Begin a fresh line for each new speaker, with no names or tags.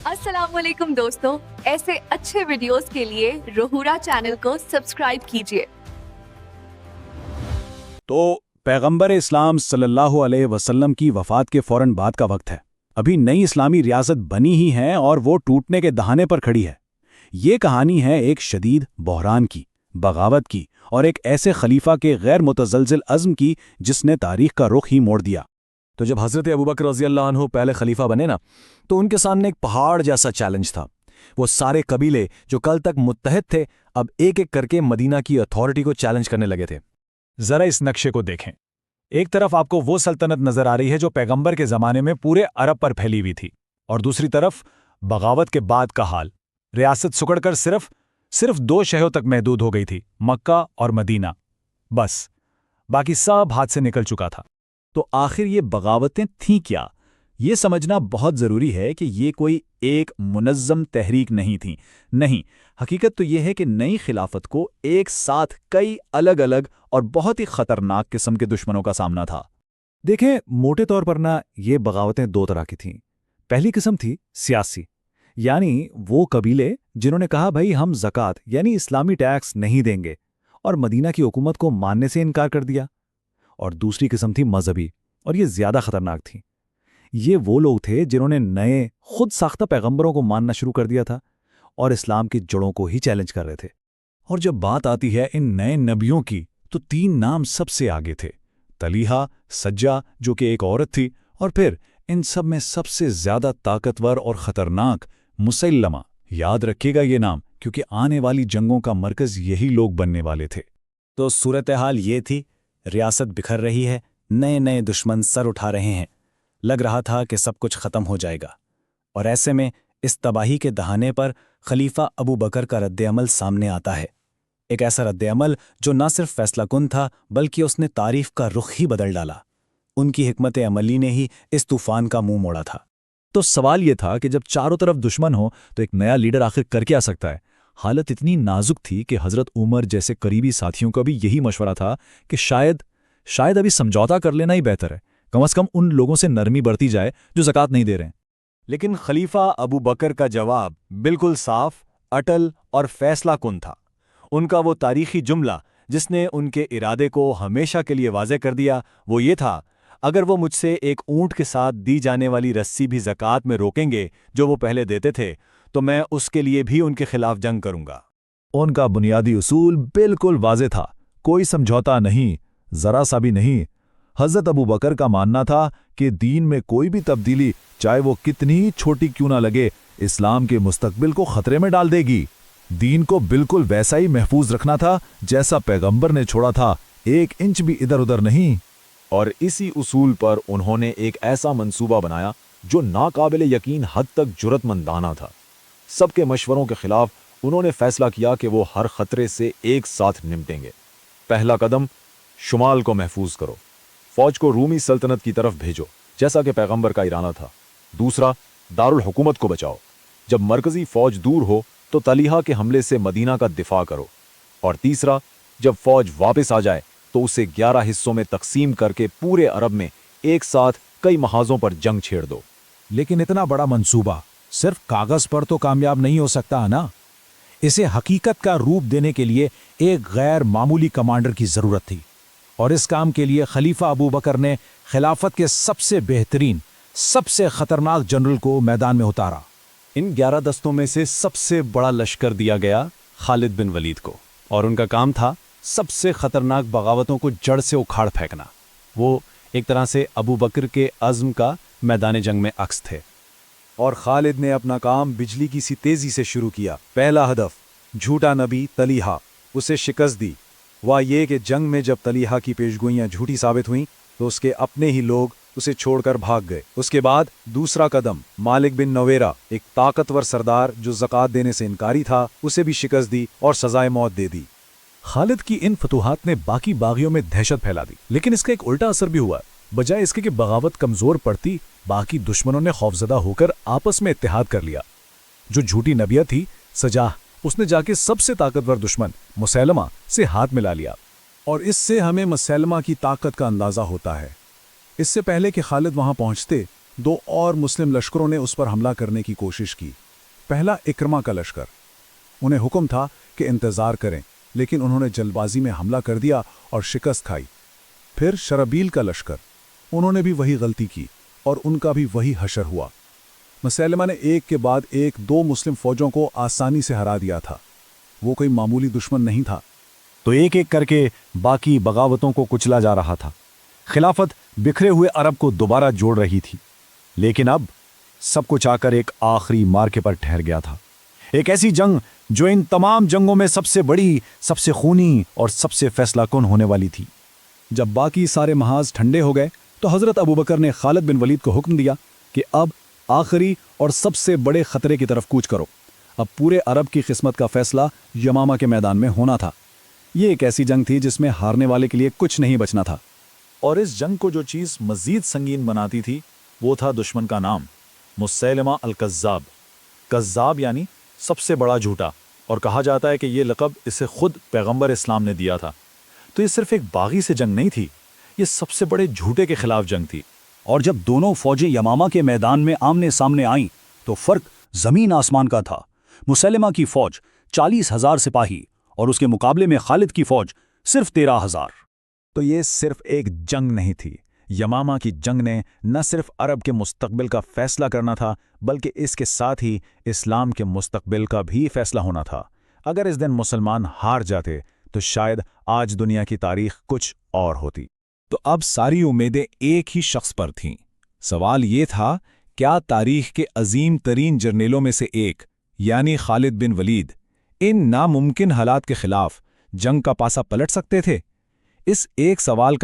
अस्सलाम वालेकुम दोस्तों, ऐसे अच्छे वीडियोस के लिए रोहूरा चैनल को सब्सक्राइब कीजिए।
तो पैगंबर इस्लाम सल्लल्लाहु अलैहि वसल्लम की वफ़ात के फ़ौरन बाद का वक्त है। अभी नई इस्लामी रियासत बनी ही है और वो टूटने के दहाने पर खड़ी है। ये कहानी है एक शदीद बहरान की, बगावत की और एक ऐसे खलीफा के गैर मुतज़लज़िल अज़्म की जिसने तारीख़ का रुख ही मोड़ दिया।
तो जब हज़रत अबू बकर रज़ियल्लाहु अन्हु पहले खलीफा बने ना, तो उनके सामने एक पहाड़ जैसा चैलेंज था। वो सारे कबीले जो कल तक मुत्तहद थे, अब एक एक करके मदीना की अथॉरिटी को चैलेंज करने लगे थे।
जरा इस नक्शे को देखें। एक तरफ आपको वो सल्तनत नजर आ रही है जो पैगंबर के जमाने में पूरे अरब पर फैली हुई थी, और दूसरी तरफ बगावत के बाद का हाल। रियासत सिकुड़कर सिर्फ 2 शहरों तक महदूद हो गई थी, मक्का और मदीना। बस बाकी सब हाथ से निकल चुका था।
तो आखिर ये बगावतें थीं क्या? ये समझना बहुत ज़रूरी है कि ये कोई एक मुनज़्ज़म तहरीक नहीं थी। नहीं, हकीकत तो ये है कि नई खिलाफत को एक साथ कई अलग अलग और बहुत ही ख़तरनाक किस्म के दुश्मनों का सामना था।
देखें, मोटे तौर पर ना ये बगावतें 2 तरह की थीं। पहली किस्म थी सियासी, यानी वो कबीले जिन्होंने कहा भाई हम ज़कात यानी इस्लामी टैक्स नहीं देंगे और मदीना की हुकूमत को मानने से इनकार कर दिया। और दूसरी किस्म थी मजहबी, और ये ज्यादा खतरनाक थी। ये वो लोग थे जिन्होंने नए खुद साख्ता पैगंबरों को मानना शुरू कर दिया था और इस्लाम की जड़ों को ही चैलेंज कर रहे थे।
और जब बात आती है इन नए नबियों की, तो 3 नाम सबसे आगे थे: तलीहा, सज्जा जो कि एक औरत थी, और फिर इन सब में सबसे ज्यादा ताकतवर और खतरनाक मुसैलमा। याद रखिएगा ये नाम, क्योंकि आने वाली जंगों का मरकज यही लोग बनने वाले थे।
तो सूरत हाल ये थी, रियासत बिखर रही है, नए नए दुश्मन सर उठा रहे हैं। लग रहा था कि सब कुछ ख़त्म हो जाएगा, और ऐसे में इस तबाही के दहाने पर खलीफा अबू बकर का रद्द-ए-अमल सामने आता है। एक ऐसा रद्द-ए-अमल जो न सिर्फ फैसलाकुन था, बल्कि उसने तारीफ का रुख ही बदल डाला। उनकी हिकमत अमली ने ही इस तूफान का मुंह मोड़ा था।
तो सवाल ये था कि जब चारों तरफ दुश्मन हो तो एक नया लीडर आखिर कर क्या सकता है? हालत इतनी नाजुक थी कि हज़रत उमर जैसे करीबी साथियों का भी यही मशवरा था कि शायद अभी समझौता कर लेना ही बेहतर है। कम से कम उन लोगों से नरमी बरती जाए जो ज़कात नहीं दे रहे हैं।
लेकिन खलीफा अबू बकर का जवाब बिल्कुल साफ, अटल और फैसलाकुन था। उनका वो तारीखी जुमला जिसने उनके इरादे को हमेशा के लिए वाज़ेह कर दिया, वो ये था, अगर वो मुझसे एक ऊँट के साथ दी जाने वाली रस्सी भी ज़कात में रोकेंगे जो वो पहले देते थे, तो मैं उसके लिए भी उनके खिलाफ जंग करूंगा।
उनका बुनियादी उसूल बिल्कुल वाज़ेह था, कोई समझौता नहीं, जरा सा भी नहीं। हज़रत अबू बकर का मानना था कि दीन में कोई भी तब्दीली, चाहे वो कितनी ही छोटी क्यों ना लगे, इस्लाम के मुस्तकबिल को खतरे में डाल देगी। दीन को बिल्कुल वैसा ही महफूज रखना था जैसा पैगंबर ने छोड़ा था, 1 इंच भी इधर उधर नहीं।
और इसी उसूल पर उन्होंने एक ऐसा मंसूबा बनाया जो नाकाबिले यकीन हद तक जुर्रतमंदाना था। सबके मशवरों के खिलाफ उन्होंने फैसला किया कि वो हर खतरे से एक साथ निपटेंगे। पहला कदम, शुमाल को महफूज करो, फौज को रूमी सल्तनत की तरफ भेजो जैसा कि पैगंबर का इरादा था। दूसरा, दारुल हुकूमत को बचाओ, जब मरकजी फौज दूर हो तो तलीहा के हमले से मदीना का दिफा करो। और तीसरा, जब फौज वापस आ जाए तो उसे 11 हिस्सों में तकसीम करके पूरे अरब में एक साथ कई महाजों पर जंग छेड़ दो।
लेकिन इतना बड़ा मंसूबा सिर्फ कागज पर तो कामयाब नहीं हो सकता ना। इसे हकीकत का रूप देने के लिए एक गैर मामूली कमांडर की जरूरत थी, और इस काम के लिए खलीफा अबू बकर ने खिलाफत के सबसे बेहतरीन, सबसे खतरनाक जनरल को मैदान में उतारा।
इन 11 दस्तों में से सबसे बड़ा लश्कर दिया गया खालिद बिन वलीद को, और उनका काम था सबसे खतरनाक बगावतों को जड़ से उखाड़ फेंकना। वो एक तरह से अबू बकर के अज़्म का मैदान जंग में अक्स थे।
और खालिद ने अपना काम बिजली की सी तेजी से शुरू किया। पहला हदफ, झूठा नबी तलीहा, उसे शिकस्त दी। वह ये कि जंग में जब तलीहा की पेशगोइयां झूठी साबित हुईं तो उसके अपने ही लोग उसे छोड़कर भाग गए। उसके बाद दूसरा कदम, मालिक बिन नवेरा, एक ताकतवर सरदार जो ज़कात देने से इनकारी था, उसे भी शिकस्त दी और सजाए मौत दे दी।
खालिद की इन फतूहात ने बाकी बागियों में दहशत फैला दी, लेकिन इसका एक उल्टा असर भी हुआ। बजाय इसके कि बगावत कमजोर पड़ती, बाकी दुश्मनों ने खौफजदा होकर आपस में इत्तेहाद कर लिया। जो झूठी नबिया थी सजाह, उसने जाके सबसे ताकतवर दुश्मन मुसैलमा से हाथ मिला लिया।
और इससे हमें मुसैलमा की ताकत का अंदाजा होता है। इससे पहले कि खालिद वहां पहुंचते, 2 اور مسلم لشکروں نے اس پر حملہ کرنے کی کوشش کی۔ پہلا اکرما کا لشکر، انہیں حکم تھا کہ انتظار کریں، لیکن انہوں نے جلد بازی میں حملہ کر دیا اور شکست کھائی۔ پھر شربیل کا لشکر، انہوں نے بھی وہی غلطی کی اور ان کا بھی وہی حشر ہوا۔ مسیلمہ نے ایک کے بعد ایک 2 مسلم فوجوں کو آسانی سے ہرا دیا تھا۔ وہ کوئی معمولی دشمن نہیں تھا۔
تو ایک ایک کر کے باقی بغاوتوں کو کچلا جا رہا تھا۔ خلافت بکھرے ہوئے عرب کو دوبارہ جوڑ رہی تھی، لیکن اب سب کچھ آ کر ایک آخری مارکے پر ٹھہر گیا تھا۔ ایک ایسی جنگ جو ان تمام جنگوں میں سب سے بڑی، سب سے خونی اور سب سے فیصلہ کن ہونے والی تھی۔
جب باقی سارے محاذ ٹھنڈے ہو گئے تو حضرت ابوبکر نے خالد بن ولید کو حکم دیا کہ اب آخری اور سب سے بڑے خطرے کی طرف کوچ کرو۔ اب پورے عرب کی قسمت کا فیصلہ یمامہ کے میدان میں ہونا تھا۔ یہ ایک ایسی جنگ تھی جس میں ہارنے والے کے لیے کچھ نہیں بچنا تھا۔
اور اس جنگ کو جو چیز مزید سنگین بناتی تھی وہ تھا دشمن کا نام، مسیلمہ الکذاب۔ کذاب یعنی سب سے بڑا جھوٹا، اور کہا جاتا ہے کہ یہ لقب اسے خود پیغمبر اسلام نے دیا تھا۔ تو یہ صرف ایک باغی سے جنگ نہیں تھی، یہ سب سے بڑے جھوٹے کے خلاف جنگ تھی۔
اور جب دونوں فوجیں یمامہ کے میدان میں آمنے سامنے آئیں تو فرق زمین آسمان کا تھا۔ مسیلمہ کی فوج 40,000 سپاہی اور اس کے مقابلے میں خالد کی فوج صرف 13,000۔
تو یہ صرف ایک جنگ نہیں تھی، یمامہ کی جنگ نے نہ صرف عرب کے مستقبل کا فیصلہ کرنا تھا بلکہ اس کے ساتھ ہی اسلام کے مستقبل کا بھی فیصلہ ہونا تھا۔ اگر اس دن مسلمان ہار جاتے تو شاید آج دنیا کی تاریخ کچھ اور ہوتی۔
تو اب ساری امیدیں ایک ہی شخص پر تھیں۔ سوال یہ تھا، کیا تاریخ کے عظیم ترین جرنیلوں میں سے ایک یعنی خالد بن ولید ان ناممکن حالات کے خلاف جنگ کا پاسا پلٹ سکتے تھے؟ اس ایک سوال کا